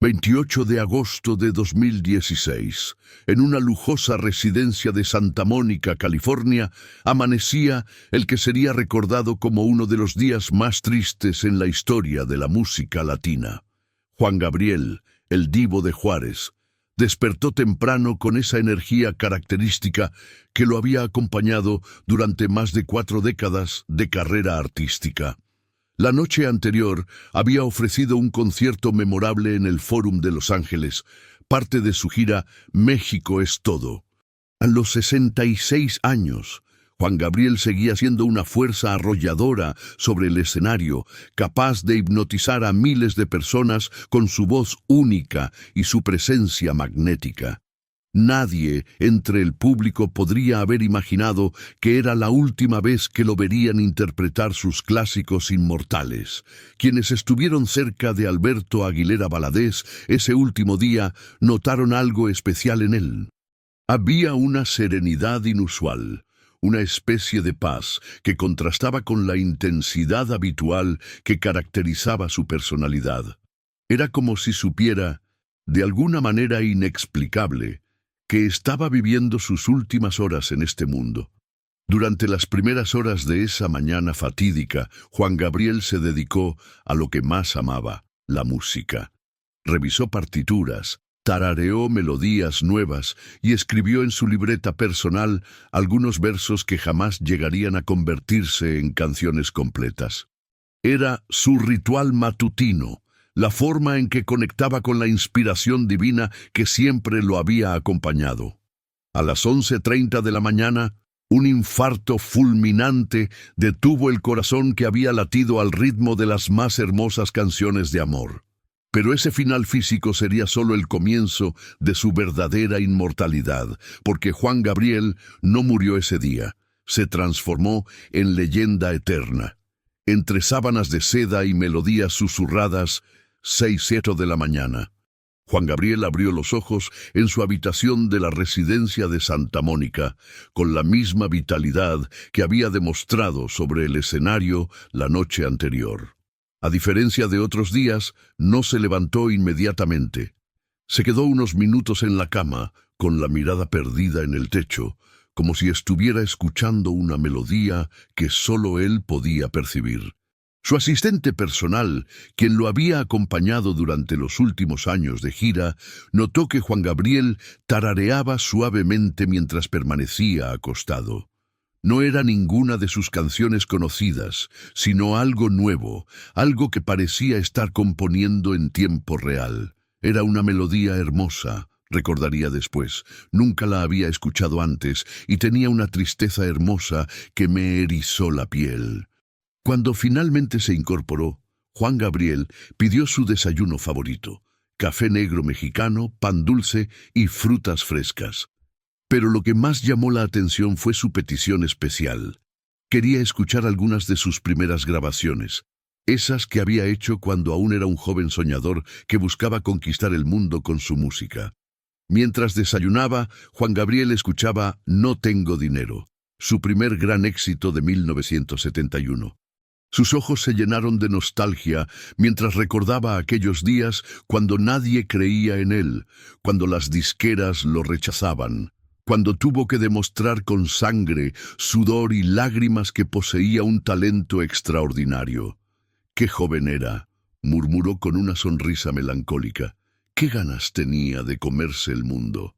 28 de agosto de 2016, en una lujosa residencia de Santa Mónica, California, amanecía el que sería recordado como uno de los días más tristes en la historia de la música latina. Juan Gabriel, el Divo de Juárez, despertó temprano con esa energía característica que lo había acompañado durante más de 4 décadas de carrera artística. La noche anterior había ofrecido un concierto memorable en el Fórum de Los Ángeles, parte de su gira México es todo. A los 66 años, Juan Gabriel seguía siendo una fuerza arrolladora sobre el escenario, capaz de hipnotizar a miles de personas con su voz única y su presencia magnética. Nadie entre el público podría haber imaginado que era la última vez que lo verían interpretar sus clásicos inmortales. Quienes estuvieron cerca de Alberto Aguilera Valadez ese último día notaron algo especial en él. Había una serenidad inusual, una especie de paz que contrastaba con la intensidad habitual que caracterizaba su personalidad. Era como si supiera, de alguna manera inexplicable, que estaba viviendo sus últimas horas en este mundo. Durante las primeras horas de esa mañana fatídica, Juan Gabriel se dedicó a lo que más amaba, la música. Revisó partituras, tarareó melodías nuevas y escribió en su libreta personal algunos versos que jamás llegarían a convertirse en canciones completas. Era su ritual matutino, la forma en que conectaba con la inspiración divina que siempre lo había acompañado. A las 11:30 de la mañana, un infarto fulminante detuvo el corazón que había latido al ritmo de las más hermosas canciones de amor. Pero ese final físico sería solo el comienzo de su verdadera inmortalidad, porque Juan Gabriel no murió ese día, se transformó en leyenda eterna. Entre sábanas de seda y melodías susurradas, 6:00 de la mañana. Juan Gabriel abrió los ojos en su habitación de la residencia de Santa Mónica, con la misma vitalidad que había demostrado sobre el escenario la noche anterior. A diferencia de otros días, no se levantó inmediatamente. Se quedó unos minutos en la cama, con la mirada perdida en el techo, como si estuviera escuchando una melodía que solo él podía percibir. Su asistente personal, quien lo había acompañado durante los últimos años de gira, notó que Juan Gabriel tarareaba suavemente mientras permanecía acostado. No era ninguna de sus canciones conocidas, sino algo nuevo, algo que parecía estar componiendo en tiempo real. Era una melodía hermosa, recordaría después. Nunca la había escuchado antes y tenía una tristeza hermosa que me erizó la piel. Cuando finalmente se incorporó, Juan Gabriel pidió su desayuno favorito: café negro mexicano, pan dulce y frutas frescas. Pero lo que más llamó la atención fue su petición especial. Quería escuchar algunas de sus primeras grabaciones, esas que había hecho cuando aún era un joven soñador que buscaba conquistar el mundo con su música. Mientras desayunaba, Juan Gabriel escuchaba No tengo dinero, su primer gran éxito de 1971. Sus ojos se llenaron de nostalgia mientras recordaba aquellos días cuando nadie creía en él, cuando las disqueras lo rechazaban, cuando tuvo que demostrar con sangre, sudor y lágrimas que poseía un talento extraordinario. ¡Qué joven era!, murmuró con una sonrisa melancólica. ¡Qué ganas tenía de comerse el mundo!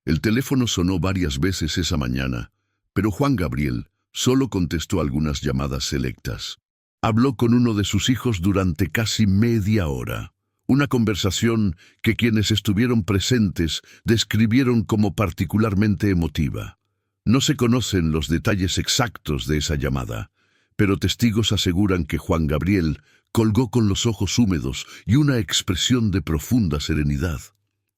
El teléfono sonó varias veces esa mañana, pero Juan Gabriel solo contestó algunas llamadas selectas. Habló con uno de sus hijos durante casi media hora, una conversación que quienes estuvieron presentes describieron como particularmente emotiva. No se conocen los detalles exactos de esa llamada, pero testigos aseguran que Juan Gabriel colgó con los ojos húmedos y una expresión de profunda serenidad.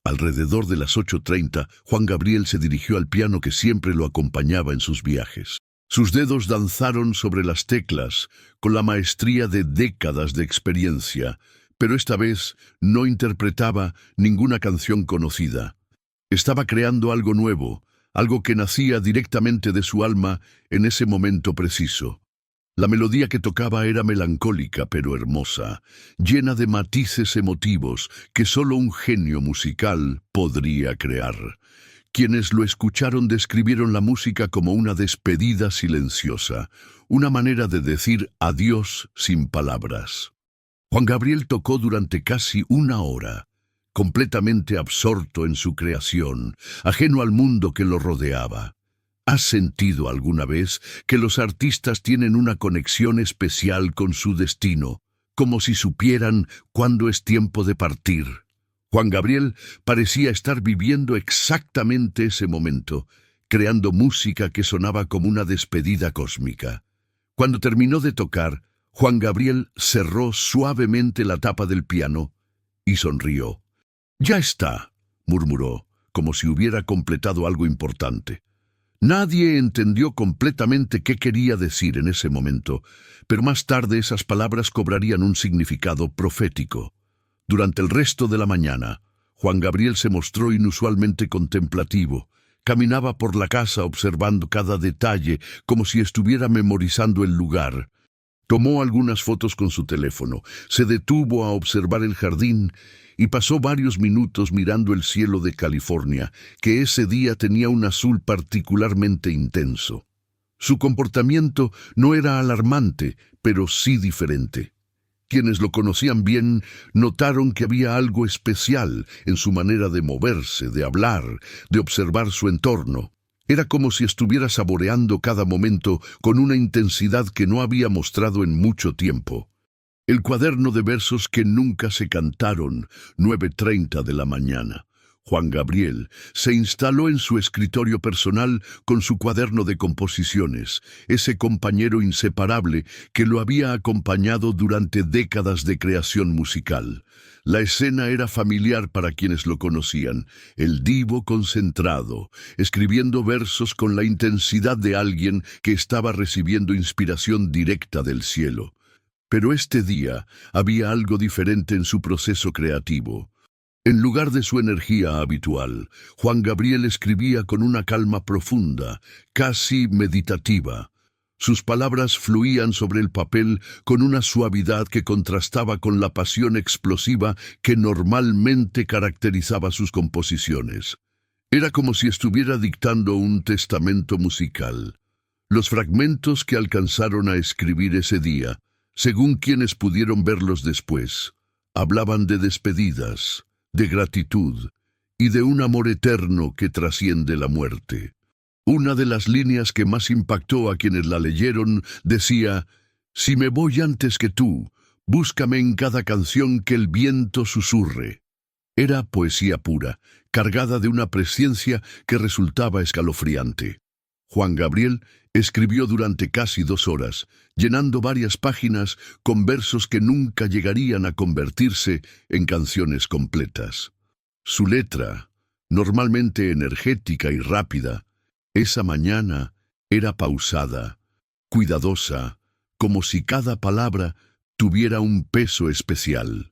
Alrededor de las 8:30, Juan Gabriel se dirigió al piano que siempre lo acompañaba en sus viajes. Sus dedos danzaron sobre las teclas con la maestría de décadas de experiencia, pero esta vez no interpretaba ninguna canción conocida. Estaba creando algo nuevo, algo que nacía directamente de su alma en ese momento preciso. La melodía que tocaba era melancólica pero hermosa, llena de matices emotivos que solo un genio musical podría crear. Quienes lo escucharon describieron la música como una despedida silenciosa, una manera de decir adiós sin palabras. Juan Gabriel tocó durante casi una hora, completamente absorto en su creación, ajeno al mundo que lo rodeaba. ¿Has sentido alguna vez que los artistas tienen una conexión especial con su destino, como si supieran cuándo es tiempo de partir? Juan Gabriel parecía estar viviendo exactamente ese momento, creando música que sonaba como una despedida cósmica. Cuando terminó de tocar, Juan Gabriel cerró suavemente la tapa del piano y sonrió. «Ya está», murmuró, como si hubiera completado algo importante. Nadie entendió completamente qué quería decir en ese momento, pero más tarde esas palabras cobrarían un significado profético. Durante el resto de la mañana, Juan Gabriel se mostró inusualmente contemplativo. Caminaba por la casa observando cada detalle, como si estuviera memorizando el lugar. Tomó algunas fotos con su teléfono, se detuvo a observar el jardín y pasó varios minutos mirando el cielo de California, que ese día tenía un azul particularmente intenso. Su comportamiento no era alarmante, pero sí diferente. Quienes lo conocían bien notaron que había algo especial en su manera de moverse, de hablar, de observar su entorno. Era como si estuviera saboreando cada momento con una intensidad que no había mostrado en mucho tiempo. El cuaderno de versos que nunca se cantaron, 9:30 de la mañana. Juan Gabriel se instaló en su escritorio personal con su cuaderno de composiciones, ese compañero inseparable que lo había acompañado durante décadas de creación musical. La escena era familiar para quienes lo conocían, el divo concentrado, escribiendo versos con la intensidad de alguien que estaba recibiendo inspiración directa del cielo. Pero este día había algo diferente en su proceso creativo. En lugar de su energía habitual, Juan Gabriel escribía con una calma profunda, casi meditativa. Sus palabras fluían sobre el papel con una suavidad que contrastaba con la pasión explosiva que normalmente caracterizaba sus composiciones. Era como si estuviera dictando un testamento musical. Los fragmentos que alcanzaron a escribir ese día, según quienes pudieron verlos después, hablaban de despedidas, de gratitud y de un amor eterno que trasciende la muerte. Una de las líneas que más impactó a quienes la leyeron decía: «Si me voy antes que tú, búscame en cada canción que el viento susurre». Era poesía pura, cargada de una presciencia que resultaba escalofriante. Juan Gabriel escribió durante casi 2 horas, llenando varias páginas con versos que nunca llegarían a convertirse en canciones completas. Su letra, normalmente energética y rápida, esa mañana era pausada, cuidadosa, como si cada palabra tuviera un peso especial.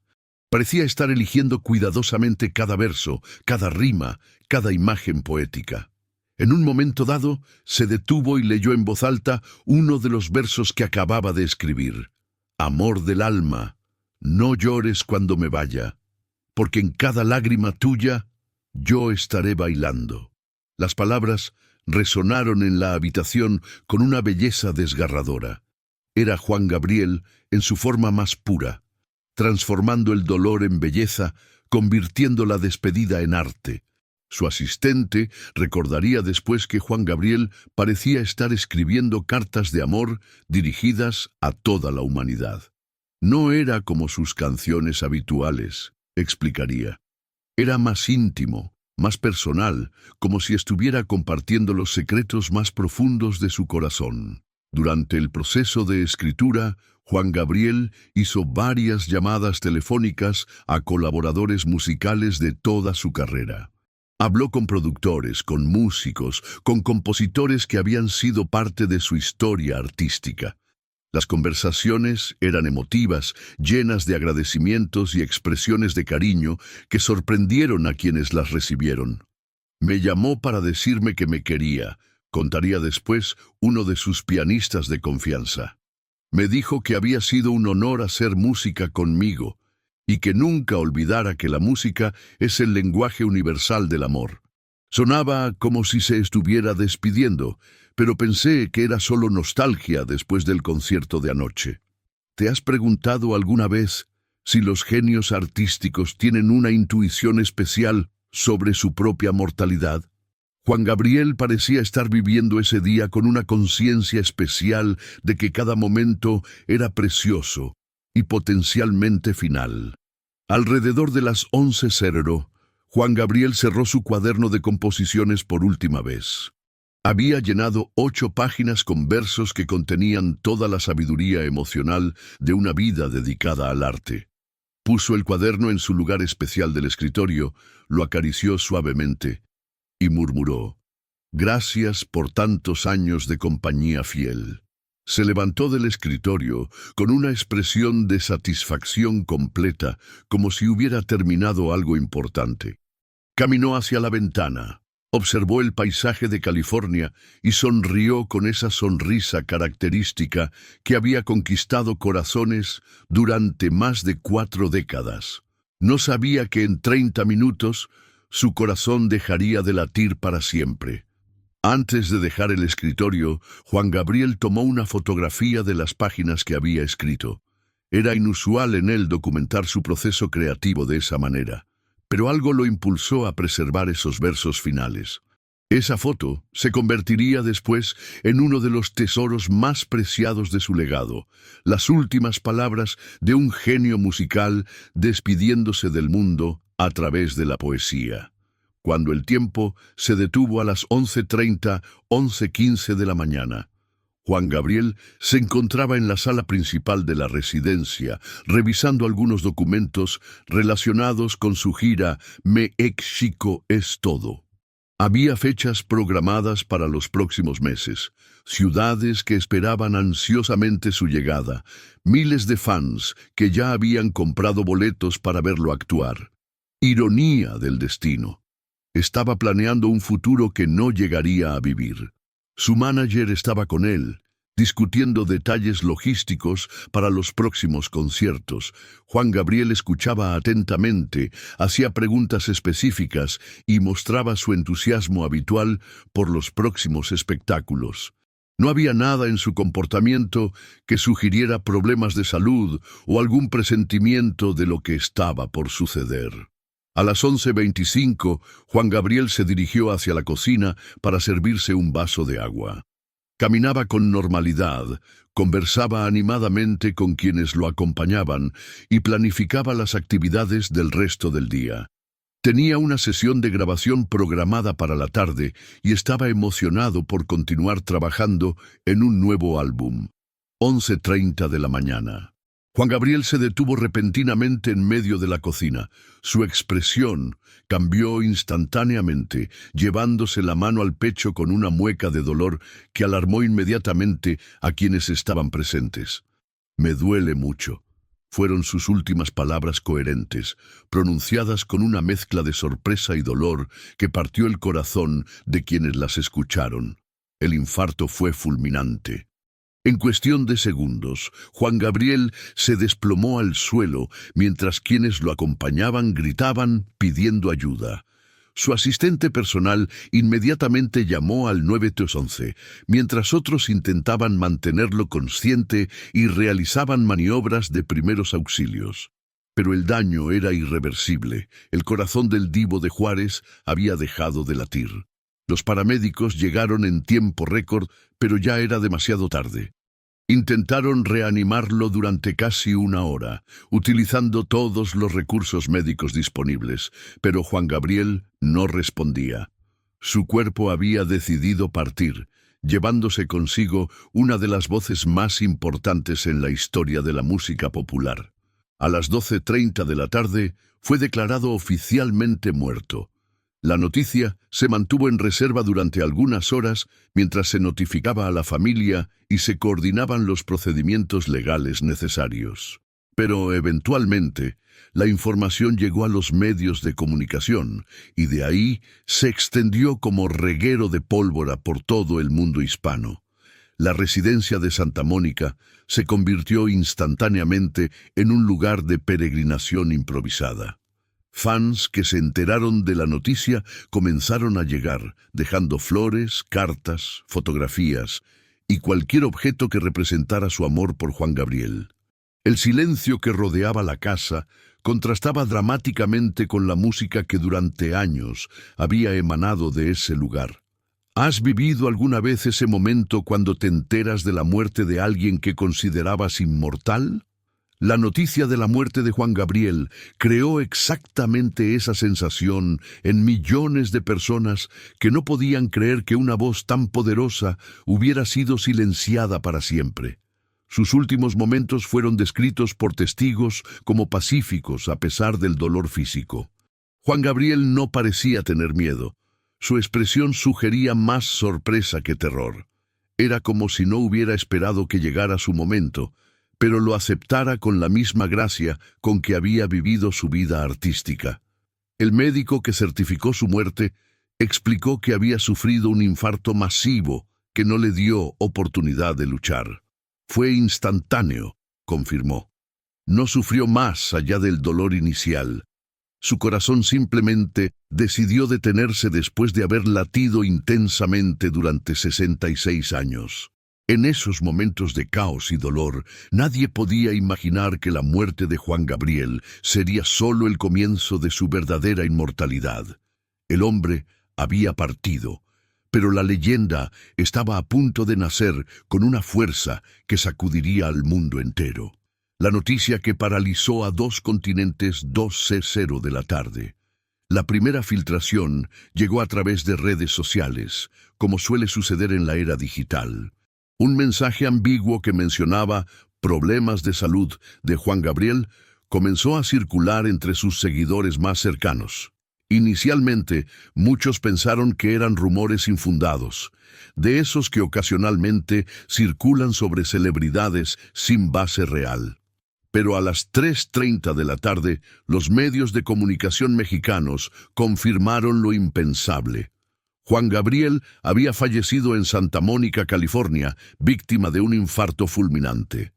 Parecía estar eligiendo cuidadosamente cada verso, cada rima, cada imagen poética. En un momento dado, se detuvo y leyó en voz alta uno de los versos que acababa de escribir. «Amor del alma, no llores cuando me vaya, porque en cada lágrima tuya yo estaré bailando». Las palabras resonaron en la habitación con una belleza desgarradora. Era Juan Gabriel en su forma más pura, transformando el dolor en belleza, convirtiendo la despedida en arte. Su asistente recordaría después que Juan Gabriel parecía estar escribiendo cartas de amor dirigidas a toda la humanidad. No era como sus canciones habituales, explicaría. Era más íntimo, más personal, como si estuviera compartiendo los secretos más profundos de su corazón. Durante el proceso de escritura, Juan Gabriel hizo varias llamadas telefónicas a colaboradores musicales de toda su carrera. Habló con productores, con músicos, con compositores que habían sido parte de su historia artística. Las conversaciones eran emotivas, llenas de agradecimientos y expresiones de cariño que sorprendieron a quienes las recibieron. «Me llamó para decirme que me quería», contaría después uno de sus pianistas de confianza. Me dijo que había sido un honor hacer música conmigo y que nunca olvidara que la música es el lenguaje universal del amor. Sonaba como si se estuviera despidiendo, pero pensé que era solo nostalgia después del concierto de anoche. ¿Te has preguntado alguna vez si los genios artísticos tienen una intuición especial sobre su propia mortalidad? Juan Gabriel parecía estar viviendo ese día con una conciencia especial de que cada momento era precioso y potencialmente final. Alrededor de las 11:00, Juan Gabriel cerró su cuaderno de composiciones por última vez. Había llenado 8 páginas con versos que contenían toda la sabiduría emocional de una vida dedicada al arte. Puso el cuaderno en su lugar especial del escritorio, lo acarició suavemente y murmuró: «Gracias por tantos años de compañía fiel». Se levantó del escritorio con una expresión de satisfacción completa, como si hubiera terminado algo importante. Caminó hacia la ventana, observó el paisaje de California y sonrió con esa sonrisa característica que había conquistado corazones durante más de 4 décadas. No sabía que en 30 minutos su corazón dejaría de latir para siempre. Antes de dejar el escritorio, Juan Gabriel tomó una fotografía de las páginas que había escrito. Era inusual en él documentar su proceso creativo de esa manera, pero algo lo impulsó a preservar esos versos finales. Esa foto se convertiría después en uno de los tesoros más preciados de su legado, las últimas palabras de un genio musical despidiéndose del mundo a través de la poesía. Cuando el tiempo se detuvo a las 11:30, 11:15 de la mañana, Juan Gabriel se encontraba en la sala principal de la residencia, revisando algunos documentos relacionados con su gira México es todo. Había fechas programadas para los próximos meses, ciudades que esperaban ansiosamente su llegada, miles de fans que ya habían comprado boletos para verlo actuar. Ironía del destino. Estaba planeando un futuro que no llegaría a vivir. Su manager estaba con él, discutiendo detalles logísticos para los próximos conciertos. Juan Gabriel escuchaba atentamente, hacía preguntas específicas y mostraba su entusiasmo habitual por los próximos espectáculos. No había nada en su comportamiento que sugiriera problemas de salud o algún presentimiento de lo que estaba por suceder. A las 11:25, Juan Gabriel se dirigió hacia la cocina para servirse un vaso de agua. Caminaba con normalidad, conversaba animadamente con quienes lo acompañaban y planificaba las actividades del resto del día. Tenía una sesión de grabación programada para la tarde y estaba emocionado por continuar trabajando en un nuevo álbum. 11:30 de la mañana. Juan Gabriel se detuvo repentinamente en medio de la cocina. Su expresión cambió instantáneamente, llevándose la mano al pecho con una mueca de dolor que alarmó inmediatamente a quienes estaban presentes. «Me duele mucho», fueron sus últimas palabras coherentes, pronunciadas con una mezcla de sorpresa y dolor que partió el corazón de quienes las escucharon. El infarto fue fulminante. En cuestión de segundos, Juan Gabriel se desplomó al suelo mientras quienes lo acompañaban gritaban pidiendo ayuda. Su asistente personal inmediatamente llamó al 911, mientras otros intentaban mantenerlo consciente y realizaban maniobras de primeros auxilios. Pero el daño era irreversible. El corazón del divo de Juárez había dejado de latir. Los paramédicos llegaron en tiempo récord, pero ya era demasiado tarde. Intentaron reanimarlo durante casi 1 hora, utilizando todos los recursos médicos disponibles, pero Juan Gabriel no respondía. Su cuerpo había decidido partir, llevándose consigo una de las voces más importantes en la historia de la música popular. A las 12:30 de la tarde fue declarado oficialmente muerto. La noticia se mantuvo en reserva durante algunas horas mientras se notificaba a la familia y se coordinaban los procedimientos legales necesarios. Pero eventualmente, la información llegó a los medios de comunicación y de ahí se extendió como reguero de pólvora por todo el mundo hispano. La residencia de Santa Mónica se convirtió instantáneamente en un lugar de peregrinación improvisada. Fans que se enteraron de la noticia comenzaron a llegar, dejando flores, cartas, fotografías y cualquier objeto que representara su amor por Juan Gabriel. El silencio que rodeaba la casa contrastaba dramáticamente con la música que durante años había emanado de ese lugar. ¿Has vivido alguna vez ese momento cuando te enteras de la muerte de alguien que considerabas inmortal? La noticia de la muerte de Juan Gabriel creó exactamente esa sensación en millones de personas que no podían creer que una voz tan poderosa hubiera sido silenciada para siempre. Sus últimos momentos fueron descritos por testigos como pacíficos a pesar del dolor físico. Juan Gabriel no parecía tener miedo. Su expresión sugería más sorpresa que terror. Era como si no hubiera esperado que llegara su momento, pero lo aceptara con la misma gracia con que había vivido su vida artística. El médico que certificó su muerte explicó que había sufrido un infarto masivo que no le dio oportunidad de luchar. Fue instantáneo, confirmó. No sufrió más allá del dolor inicial. Su corazón simplemente decidió detenerse después de haber latido intensamente durante 66 años. En esos momentos de caos y dolor, nadie podía imaginar que la muerte de Juan Gabriel sería solo el comienzo de su verdadera inmortalidad. El hombre había partido, pero la leyenda estaba a punto de nacer con una fuerza que sacudiría al mundo entero. La noticia que paralizó a 2 continentes 2:00 de la tarde. La primera filtración llegó a través de redes sociales, como suele suceder en la era digital. Un mensaje ambiguo que mencionaba problemas de salud de Juan Gabriel comenzó a circular entre sus seguidores más cercanos. Inicialmente, muchos pensaron que eran rumores infundados, de esos que ocasionalmente circulan sobre celebridades sin base real. Pero a las 3:30 de la tarde, los medios de comunicación mexicanos confirmaron lo impensable. Juan Gabriel había fallecido en Santa Mónica, California, víctima de un infarto fulminante.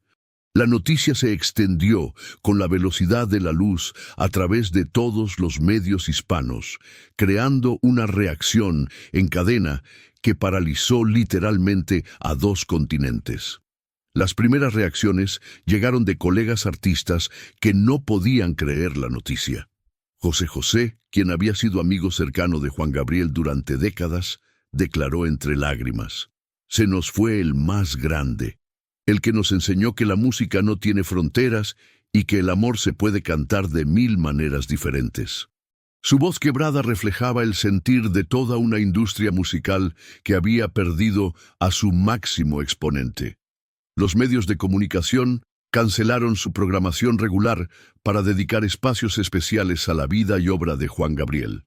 La noticia se extendió con la velocidad de la luz a través de todos los medios hispanos, creando una reacción en cadena que paralizó literalmente a 2 continentes. Las primeras reacciones llegaron de colegas artistas que no podían creer la noticia. José José, quien había sido amigo cercano de Juan Gabriel durante décadas, declaró entre lágrimas: «Se nos fue el más grande, el que nos enseñó que la música no tiene fronteras y que el amor se puede cantar de 1000 maneras diferentes». Su voz quebrada reflejaba el sentir de toda una industria musical que había perdido a su máximo exponente. Los medios de comunicación cancelaron su programación regular para dedicar espacios especiales a la vida y obra de Juan Gabriel.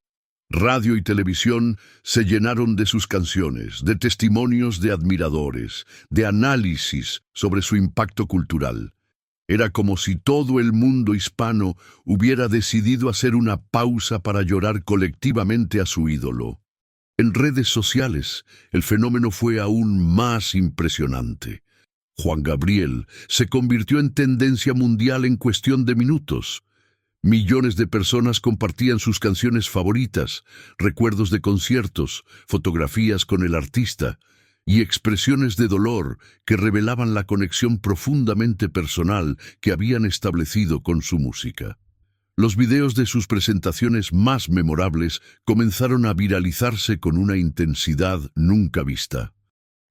Radio y televisión se llenaron de sus canciones, de testimonios de admiradores, de análisis sobre su impacto cultural. Era como si todo el mundo hispano hubiera decidido hacer una pausa para llorar colectivamente a su ídolo. En redes sociales, el fenómeno fue aún más impresionante. Juan Gabriel se convirtió en tendencia mundial en cuestión de minutos. Millones de personas compartían sus canciones favoritas, recuerdos de conciertos, fotografías con el artista y expresiones de dolor que revelaban la conexión profundamente personal que habían establecido con su música. Los videos de sus presentaciones más memorables comenzaron a viralizarse con una intensidad nunca vista.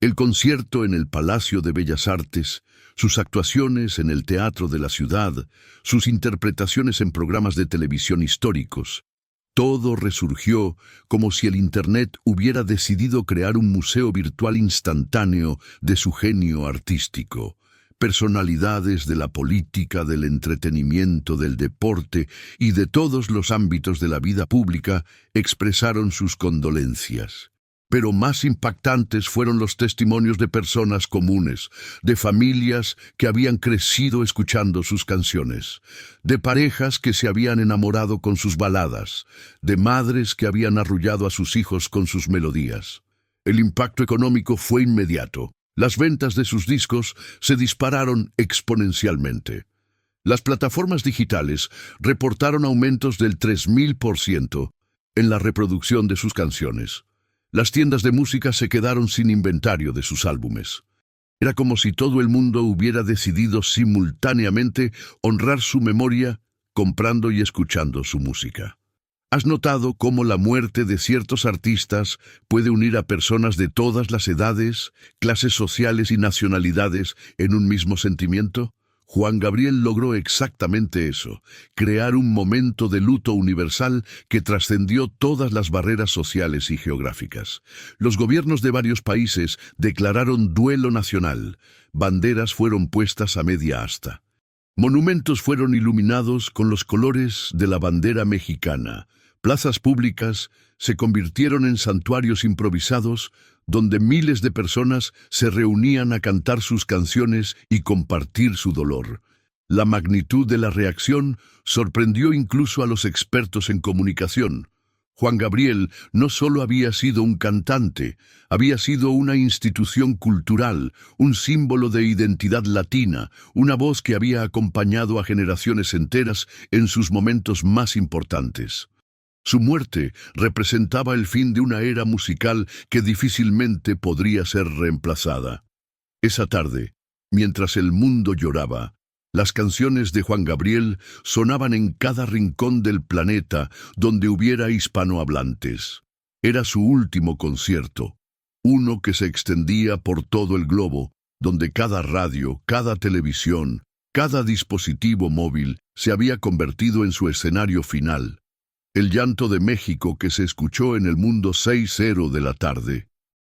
El concierto en el Palacio de Bellas Artes, sus actuaciones en el Teatro de la Ciudad, sus interpretaciones en programas de televisión históricos. Todo resurgió como si el Internet hubiera decidido crear un museo virtual instantáneo de su genio artístico. Personalidades de la política, del entretenimiento, del deporte y de todos los ámbitos de la vida pública expresaron sus condolencias. Pero más impactantes fueron los testimonios de personas comunes, de familias que habían crecido escuchando sus canciones, de parejas que se habían enamorado con sus baladas, de madres que habían arrullado a sus hijos con sus melodías. El impacto económico fue inmediato. Las ventas de sus discos se dispararon exponencialmente. Las plataformas digitales reportaron aumentos del 3000% en la reproducción de sus canciones. Las tiendas de música se quedaron sin inventario de sus álbumes. Era como si todo el mundo hubiera decidido simultáneamente honrar su memoria comprando y escuchando su música. ¿Has notado cómo la muerte de ciertos artistas puede unir a personas de todas las edades, clases sociales y nacionalidades en un mismo sentimiento? Juan Gabriel logró exactamente eso, crear un momento de luto universal que trascendió todas las barreras sociales y geográficas. Los gobiernos de varios países declararon duelo nacional, banderas fueron puestas a media asta. Monumentos fueron iluminados con los colores de la bandera mexicana. Plazas públicas se convirtieron en santuarios improvisados donde miles de personas se reunían a cantar sus canciones y compartir su dolor. La magnitud de la reacción sorprendió incluso a los expertos en comunicación. Juan Gabriel no solo había sido un cantante, había sido una institución cultural, un símbolo de identidad latina, una voz que había acompañado a generaciones enteras en sus momentos más importantes. Su muerte representaba el fin de una era musical que difícilmente podría ser reemplazada. Esa tarde, mientras el mundo lloraba, las canciones de Juan Gabriel sonaban en cada rincón del planeta donde hubiera hispanohablantes. Era su último concierto, uno que se extendía por todo el globo, donde cada radio, cada televisión, cada dispositivo móvil se había convertido en su escenario final. El llanto de México que se escuchó en el mundo 6:00 de la tarde.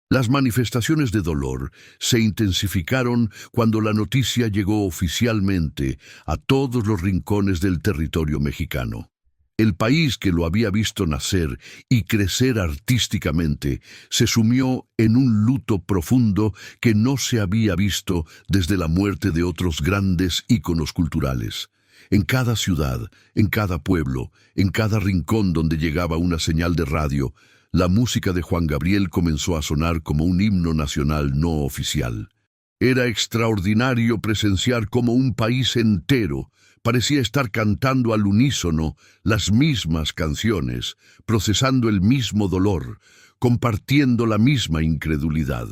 Las manifestaciones de dolor se intensificaron cuando la noticia llegó oficialmente a todos los rincones del territorio mexicano. El país que lo había visto nacer y crecer artísticamente se sumió en un luto profundo que no se había visto desde la muerte de otros grandes íconos culturales. En cada ciudad, en cada pueblo, en cada rincón donde llegaba una señal de radio, la música de Juan Gabriel comenzó a sonar como un himno nacional no oficial. Era extraordinario presenciar cómo un país entero parecía estar cantando al unísono las mismas canciones, procesando el mismo dolor, compartiendo la misma incredulidad.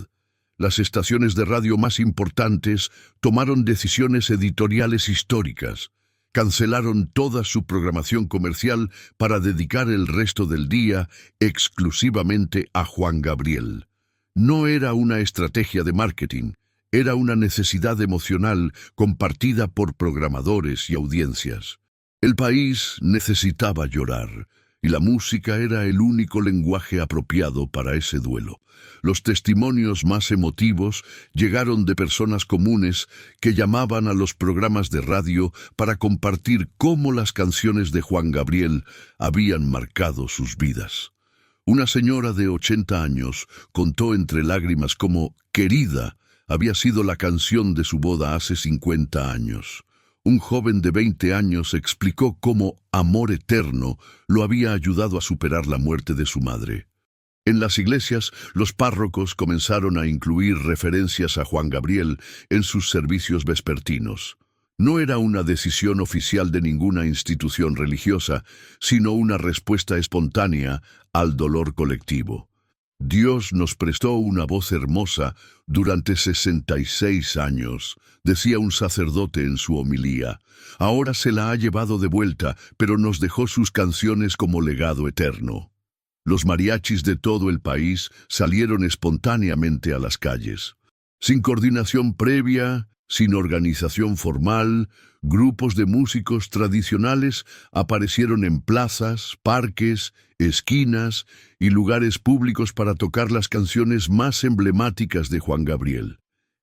Las estaciones de radio más importantes tomaron decisiones editoriales históricas. Cancelaron toda su programación comercial para dedicar el resto del día exclusivamente a Juan Gabriel. No era una estrategia de marketing, era una necesidad emocional compartida por programadores y audiencias. El país necesitaba llorar, y la música era el único lenguaje apropiado para ese duelo. Los testimonios más emotivos llegaron de personas comunes que llamaban a los programas de radio para compartir cómo las canciones de Juan Gabriel habían marcado sus vidas. Una señora de 80 años contó entre lágrimas cómo Querida había sido la canción de su boda hace 50 años. Un joven de 20 años explicó cómo Amor Eterno lo había ayudado a superar la muerte de su madre. En las iglesias, los párrocos comenzaron a incluir referencias a Juan Gabriel en sus servicios vespertinos. No era una decisión oficial de ninguna institución religiosa, sino una respuesta espontánea al dolor colectivo. Dios nos prestó una voz hermosa durante 66 años, decía un sacerdote en su homilía. Ahora se la ha llevado de vuelta, pero nos dejó sus canciones como legado eterno. Los mariachis de todo el país salieron espontáneamente a las calles. Sin coordinación previa, sin organización formal, grupos de músicos tradicionales aparecieron en plazas, parques, esquinas y lugares públicos para tocar las canciones más emblemáticas de Juan Gabriel.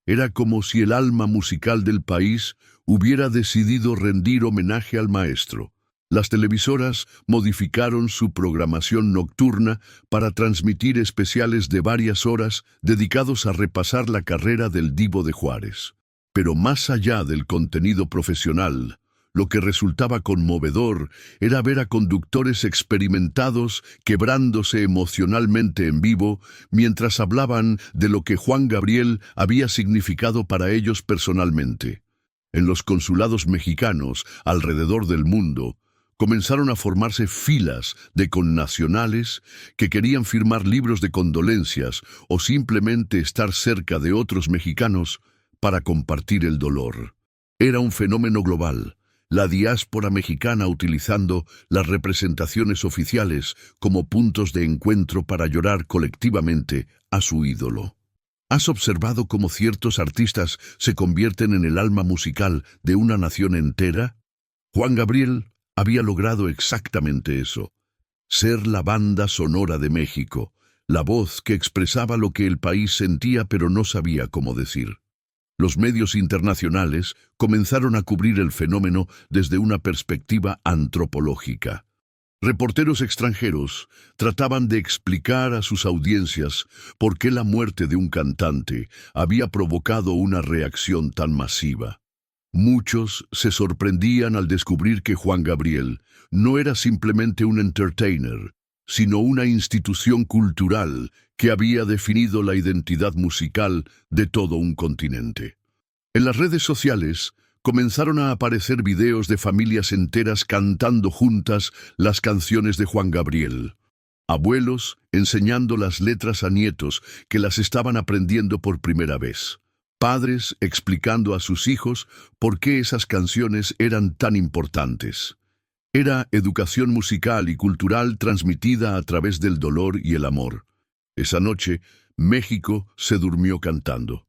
Era como si el alma musical del país hubiera decidido rendir homenaje al maestro. Las televisoras modificaron su programación nocturna para transmitir especiales de varias horas dedicados a repasar la carrera del Divo de Juárez. Pero más allá del contenido profesional, Lo que resultaba conmovedor era ver a conductores experimentados quebrándose emocionalmente en vivo mientras hablaban de lo que Juan Gabriel había significado para ellos personalmente. En los consulados mexicanos alrededor del mundo, comenzaron a formarse filas de connacionales que querían firmar libros de condolencias o simplemente estar cerca de otros mexicanos para compartir el dolor. Era un fenómeno global, la diáspora mexicana utilizando las representaciones oficiales como puntos de encuentro para llorar colectivamente a su ídolo. ¿Has observado cómo ciertos artistas se convierten en el alma musical de una nación entera? Juan Gabriel había logrado exactamente eso, ser la banda sonora de México, la voz que expresaba lo que el país sentía pero no sabía cómo decir. Los medios internacionales comenzaron a cubrir el fenómeno desde una perspectiva antropológica. Reporteros extranjeros trataban de explicar a sus audiencias por qué la muerte de un cantante había provocado una reacción tan masiva. Muchos se sorprendían al descubrir que Juan Gabriel no era simplemente un entertainer, sino una institución cultural que había definido la identidad musical de todo un continente. En las redes sociales comenzaron a aparecer videos de familias enteras cantando juntas las canciones de Juan Gabriel. Abuelos enseñando las letras a nietos que las estaban aprendiendo por primera vez. Padres explicando a sus hijos por qué esas canciones eran tan importantes. Era educación musical y cultural transmitida a través del dolor y el amor. Esa noche, México se durmió cantando.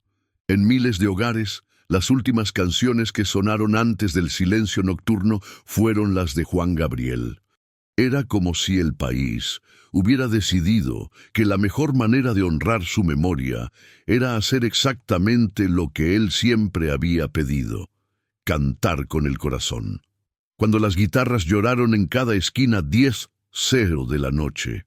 En miles de hogares, las últimas canciones que sonaron antes del silencio nocturno fueron las de Juan Gabriel. Era como si el país hubiera decidido que la mejor manera de honrar su memoria era hacer exactamente lo que él siempre había pedido: cantar con el corazón. Cuando las guitarras lloraron en cada esquina 10:00 de la noche.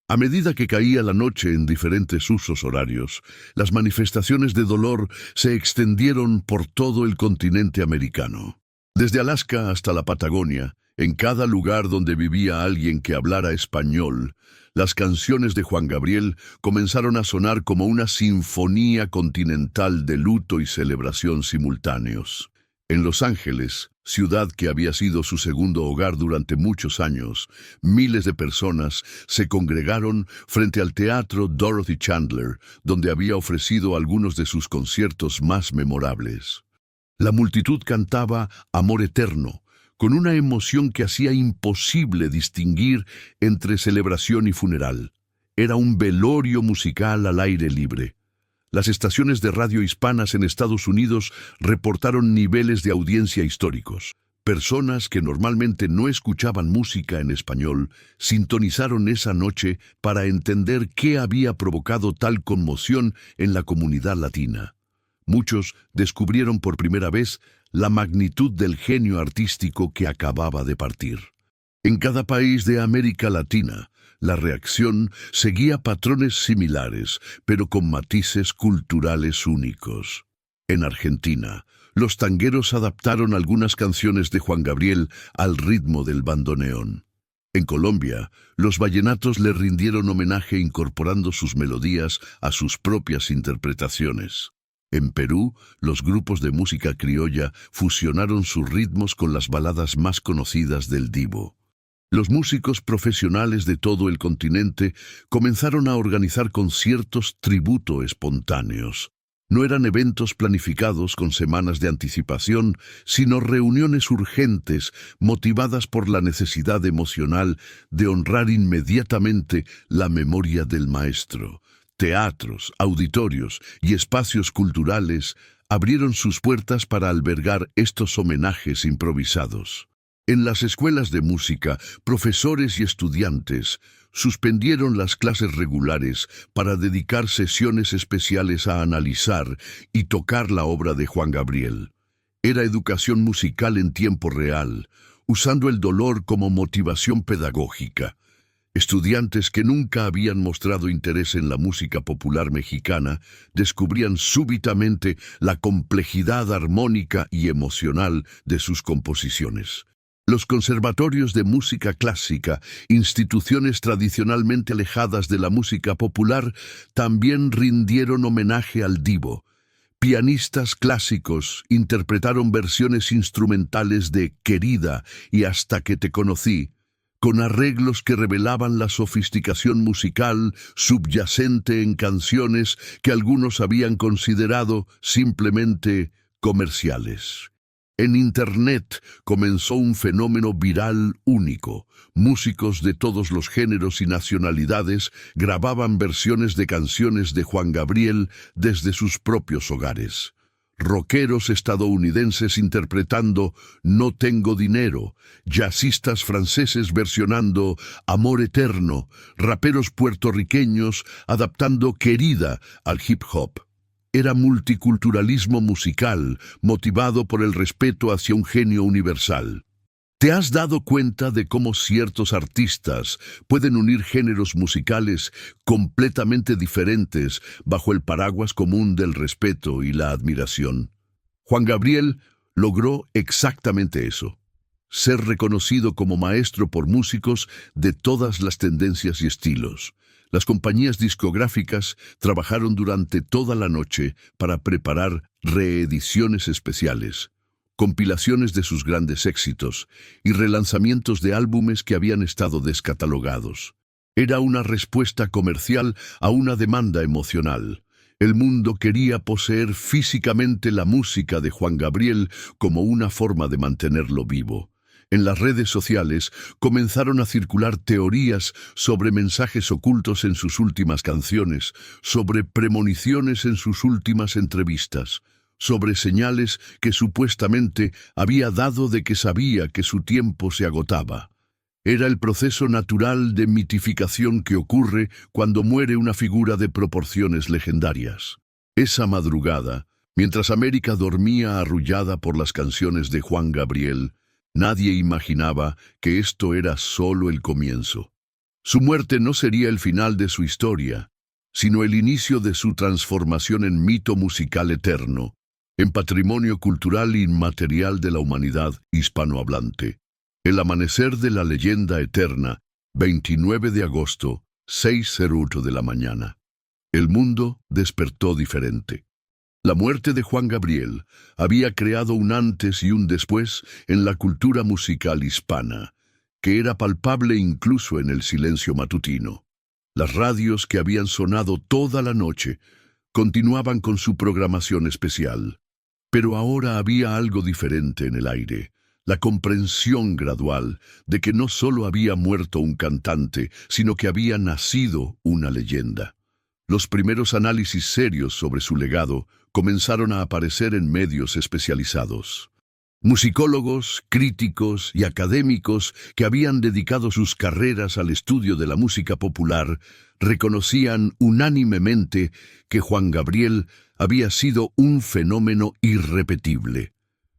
A medida que caía la noche en diferentes usos horarios, las manifestaciones de dolor se extendieron por todo el continente americano. Desde Alaska hasta la Patagonia, en cada lugar donde vivía alguien que hablara español, las canciones de Juan Gabriel comenzaron a sonar como una sinfonía continental de luto y celebración simultáneos. En Los Ángeles, ciudad que había sido su segundo hogar durante muchos años, miles de personas se congregaron frente al teatro Dorothy Chandler, donde había ofrecido algunos de sus conciertos más memorables. La multitud cantaba Amor Eterno, con una emoción que hacía imposible distinguir entre celebración y funeral. Era un velorio musical al aire libre. Las estaciones de radio hispanas en Estados Unidos reportaron niveles de audiencia históricos. Personas que normalmente no escuchaban música en español sintonizaron esa noche para entender qué había provocado tal conmoción en la comunidad latina. Muchos descubrieron por primera vez la magnitud del genio artístico que acababa de partir. En cada país de América Latina, la reacción seguía patrones similares, pero con matices culturales únicos. En Argentina, los tangueros adaptaron algunas canciones de Juan Gabriel al ritmo del bandoneón. En Colombia, los vallenatos le rindieron homenaje incorporando sus melodías a sus propias interpretaciones. En Perú, los grupos de música criolla fusionaron sus ritmos con las baladas más conocidas del divo. Los músicos profesionales de todo el continente comenzaron a organizar conciertos tributo espontáneos. No eran eventos planificados con semanas de anticipación, sino reuniones urgentes motivadas por la necesidad emocional de honrar inmediatamente la memoria del maestro. Teatros, auditorios y espacios culturales abrieron sus puertas para albergar estos homenajes improvisados. En las escuelas de música, profesores y estudiantes suspendieron las clases regulares para dedicar sesiones especiales a analizar y tocar la obra de Juan Gabriel. Era educación musical en tiempo real, usando el dolor como motivación pedagógica. Estudiantes que nunca habían mostrado interés en la música popular mexicana descubrían súbitamente la complejidad armónica y emocional de sus composiciones. Los conservatorios de música clásica, instituciones tradicionalmente alejadas de la música popular, también rindieron homenaje al divo. Pianistas clásicos interpretaron versiones instrumentales de Querida y Hasta que te conocí, con arreglos que revelaban la sofisticación musical subyacente en canciones que algunos habían considerado simplemente comerciales. En Internet comenzó un fenómeno viral único. Músicos de todos los géneros y nacionalidades grababan versiones de canciones de Juan Gabriel desde sus propios hogares. Rockeros estadounidenses interpretando No tengo dinero, jazzistas franceses versionando Amor eterno, raperos puertorriqueños adaptando Querida al hip hop. Era multiculturalismo musical, motivado por el respeto hacia un genio universal. ¿Te has dado cuenta de cómo ciertos artistas pueden unir géneros musicales completamente diferentes bajo el paraguas común del respeto y la admiración? Juan Gabriel logró exactamente eso. Ser reconocido como maestro por músicos de todas las tendencias y estilos. Las compañías discográficas trabajaron durante toda la noche para preparar reediciones especiales, compilaciones de sus grandes éxitos y relanzamientos de álbumes que habían estado descatalogados. Era una respuesta comercial a una demanda emocional. El mundo quería poseer físicamente la música de Juan Gabriel como una forma de mantenerlo vivo. En las redes sociales comenzaron a circular teorías sobre mensajes ocultos en sus últimas canciones, sobre premoniciones en sus últimas entrevistas, sobre señales que supuestamente había dado de que sabía que su tiempo se agotaba. Era el proceso natural de mitificación que ocurre cuando muere una figura de proporciones legendarias. Esa madrugada, mientras América dormía arrullada por las canciones de Juan Gabriel, nadie imaginaba que esto era solo el comienzo. Su muerte no sería el final de su historia, sino el inicio de su transformación en mito musical eterno, en patrimonio cultural inmaterial de la humanidad hispanohablante. El amanecer de la leyenda eterna, 29 de agosto, 6:08 de la mañana. El mundo despertó diferente. La muerte de Juan Gabriel había creado un antes y un después en la cultura musical hispana, que era palpable incluso en el silencio matutino. Las radios que habían sonado toda la noche continuaban con su programación especial. Pero ahora había algo diferente en el aire, la comprensión gradual de que no solo había muerto un cantante, sino que había nacido una leyenda. Los primeros análisis serios sobre su legado comenzaron a aparecer en medios especializados. Musicólogos, críticos y académicos que habían dedicado sus carreras al estudio de la música popular reconocían unánimemente que Juan Gabriel había sido un fenómeno irrepetible,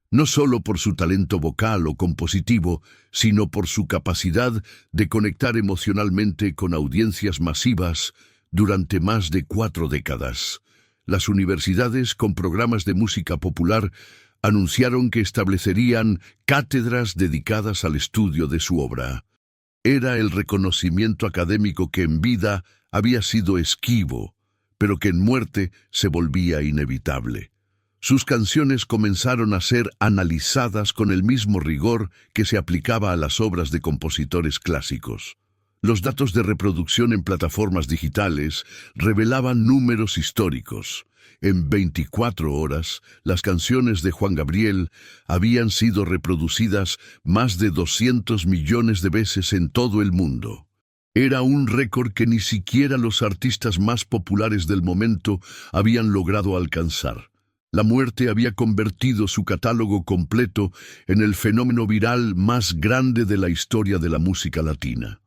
no solo por su talento vocal o compositivo, sino por su capacidad de conectar emocionalmente con audiencias masivas durante más de 4 décadas. Las universidades con programas de música popular anunciaron que establecerían cátedras dedicadas al estudio de su obra. Era el reconocimiento académico que en vida había sido esquivo, pero que en muerte se volvía inevitable. Sus canciones comenzaron a ser analizadas con el mismo rigor que se aplicaba a las obras de compositores clásicos. Los datos de reproducción en plataformas digitales revelaban números históricos. En 24 horas, las canciones de Juan Gabriel habían sido reproducidas más de 200 millones de veces en todo el mundo. Era un récord que ni siquiera los artistas más populares del momento habían logrado alcanzar. La muerte había convertido su catálogo completo en el fenómeno viral más grande de la historia de la música latina.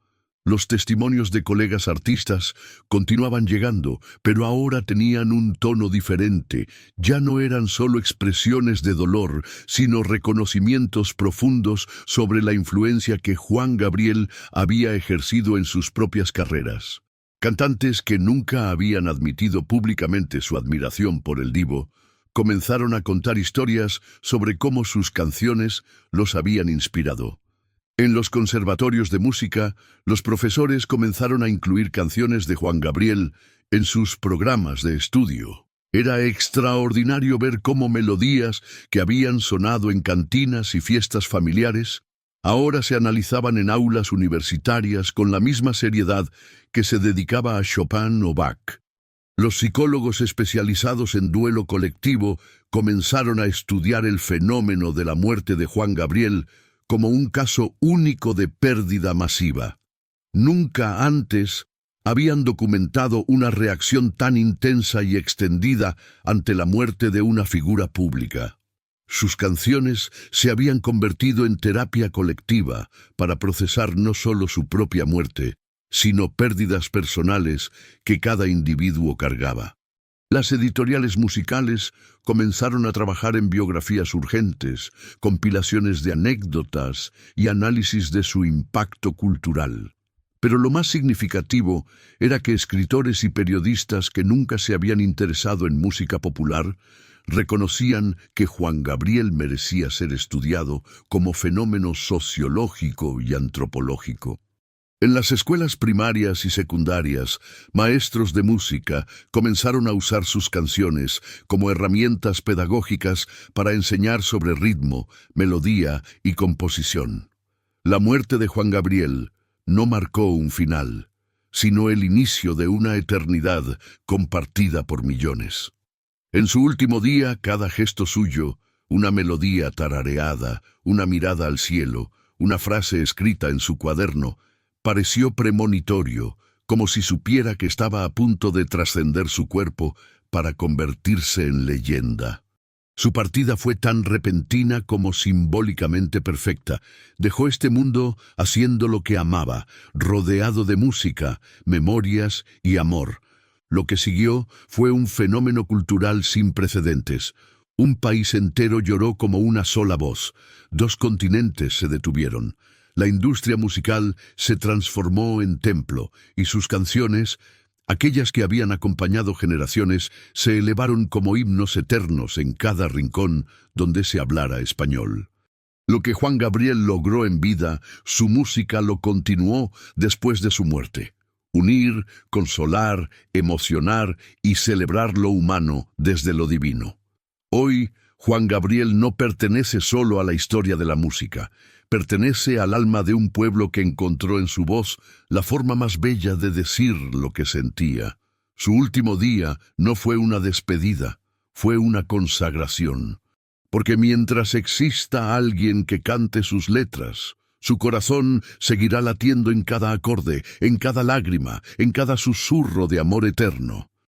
Los testimonios de colegas artistas continuaban llegando, pero ahora tenían un tono diferente. Ya no eran solo expresiones de dolor, sino reconocimientos profundos sobre la influencia que Juan Gabriel había ejercido en sus propias carreras. Cantantes que nunca habían admitido públicamente su admiración por el divo, comenzaron a contar historias sobre cómo sus canciones los habían inspirado. En los conservatorios de música, los profesores comenzaron a incluir canciones de Juan Gabriel en sus programas de estudio. Era extraordinario ver cómo melodías que habían sonado en cantinas y fiestas familiares ahora se analizaban en aulas universitarias con la misma seriedad que se dedicaba a Chopin o Bach. Los psicólogos especializados en duelo colectivo comenzaron a estudiar el fenómeno de la muerte de Juan Gabriel como un caso único de pérdida masiva. Nunca antes habían documentado una reacción tan intensa y extendida ante la muerte de una figura pública. Sus canciones se habían convertido en terapia colectiva para procesar no solo su propia muerte, sino pérdidas personales que cada individuo cargaba. Las editoriales musicales comenzaron a trabajar en biografías urgentes, compilaciones de anécdotas y análisis de su impacto cultural. Pero lo más significativo era que escritores y periodistas que nunca se habían interesado en música popular reconocían que Juan Gabriel merecía ser estudiado como fenómeno sociológico y antropológico. En las escuelas primarias y secundarias, maestros de música comenzaron a usar sus canciones como herramientas pedagógicas para enseñar sobre ritmo, melodía y composición. La muerte de Juan Gabriel no marcó un final, sino el inicio de una eternidad compartida por millones. En su último día, cada gesto suyo, una melodía tarareada, una mirada al cielo, una frase escrita en su cuaderno, pareció premonitorio, como si supiera que estaba a punto de trascender su cuerpo para convertirse en leyenda. Su partida fue tan repentina como simbólicamente perfecta. Dejó este mundo haciendo lo que amaba, rodeado de música, memorias y amor. Lo que siguió fue un fenómeno cultural sin precedentes. Un país entero lloró como una sola voz. 2 continentes se detuvieron. La industria musical se transformó en templo y sus canciones, aquellas que habían acompañado generaciones, se elevaron como himnos eternos en cada rincón donde se hablara español. Lo que Juan Gabriel logró en vida, su música lo continuó después de su muerte. Unir, consolar, emocionar y celebrar lo humano desde lo divino. Hoy, Juan Gabriel no pertenece solo a la historia de la música, pertenece al alma de un pueblo que encontró en su voz la forma más bella de decir lo que sentía. Su último día no fue una despedida, fue una consagración. Porque mientras exista alguien que cante sus letras, su corazón seguirá latiendo en cada acorde, en cada lágrima, en cada susurro de amor eterno.